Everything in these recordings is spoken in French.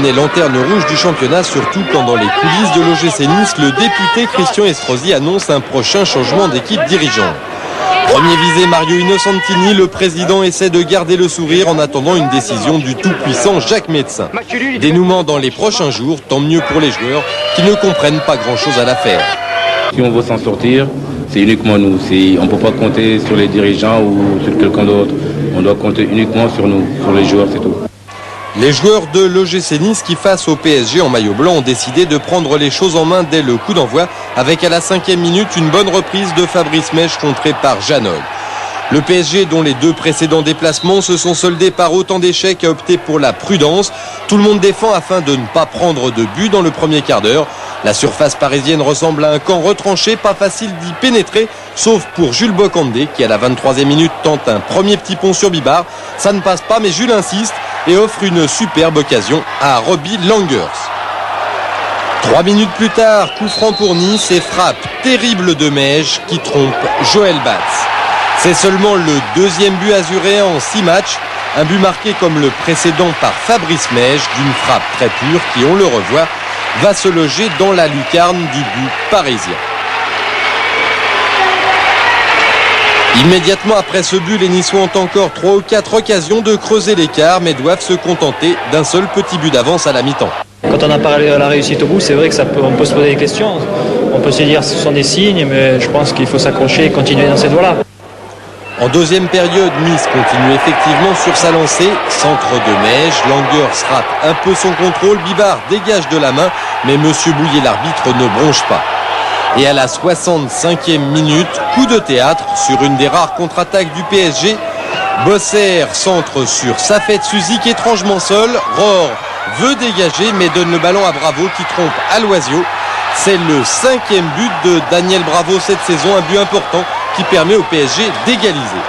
devenait lanterne rouge du championnat, surtout quand dans les coulisses de l'OGC Nice, le député Christian Estrosi annonce un prochain changement d'équipe dirigeante. Premier visé Mario Innocentini, le président essaie de garder le sourire en attendant une décision du tout-puissant Jacques Médecin. Dénouement dans les prochains jours, tant mieux pour les joueurs qui ne comprennent pas grand-chose à l'affaire. Si on veut s'en sortir, c'est uniquement nous. On ne peut pas compter sur les dirigeants ou sur quelqu'un d'autre. On doit compter uniquement sur nous, sur les joueurs, c'est tout. Les joueurs de l'OGC Nice qui, face au PSG en maillot blanc, ont décidé de prendre les choses en main dès le coup d'envoi, avec à la 5e minute une bonne reprise de Fabrice Mèche contrée par Janol. Le PSG, dont les 2 précédents déplacements se sont soldés par autant d'échecs, a opté pour la prudence. Tout le monde défend afin de ne pas prendre de but dans le premier quart d'heure. La surface parisienne ressemble à un camp retranché, pas facile d'y pénétrer, sauf pour Jules Bocandé qui à la 23e minute tente un premier petit pont sur Bibar. Ça ne passe pas mais Jules insiste et offre une superbe occasion à Robbie Langers. 3 minutes plus tard, coup franc pour Nice et frappe terrible de Mèche qui trompe Joël Batz. C'est seulement le 2e but azuréen en 6 matchs, un but marqué comme le précédent par Fabrice Mèche d'une frappe très pure qui, on le revoit, va se loger dans la lucarne du but parisien. Immédiatement après ce but, les Niçois ont encore 3 ou 4 occasions de creuser l'écart, mais doivent se contenter d'un seul petit but d'avance à la mi-temps. Quand on a parlé de la réussite au bout, c'est vrai que on peut se poser des questions. On peut se dire que ce sont des signes, mais je pense qu'il faut s'accrocher et continuer dans cette voie-là. En deuxième période, Nice continue effectivement sur sa lancée. Centre de Mèche, Langers rate un peu son contrôle, Bibar dégage de la main, mais Monsieur Bouillet, l'arbitre, ne bronche pas. Et à la 65e minute, coup de théâtre sur une des rares contre-attaques du PSG. Bosser centre sur Safet Suzik étrangement seul. Rohr veut dégager mais donne le ballon à Bravo qui trompe Aloisio. C'est le 5e but de Daniel Bravo cette saison, un but important qui permet au PSG d'égaliser.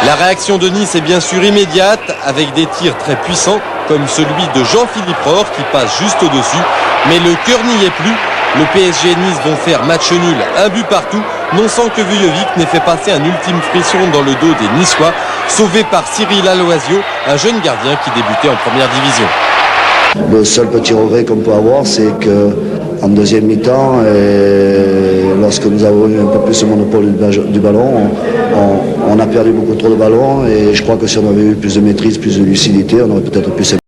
La réaction de Nice est bien sûr immédiate avec des tirs très puissants comme celui de Jean-Philippe Rohr qui passe juste au-dessus, mais le cœur n'y est plus. Le PSG et Nice vont faire match nul, un but partout, non sans que Vujovic n'ait fait passer un ultime frisson dans le dos des Niçois, sauvé par Cyril Aloisio, un jeune gardien qui débutait en première division. Le seul petit regret qu'on peut avoir, c'est qu'en deuxième mi-temps, lorsque nous avons eu un peu plus le monopole du ballon, on a perdu beaucoup trop de ballons et je crois que si on avait eu plus de maîtrise, plus de lucidité, on aurait peut-être pu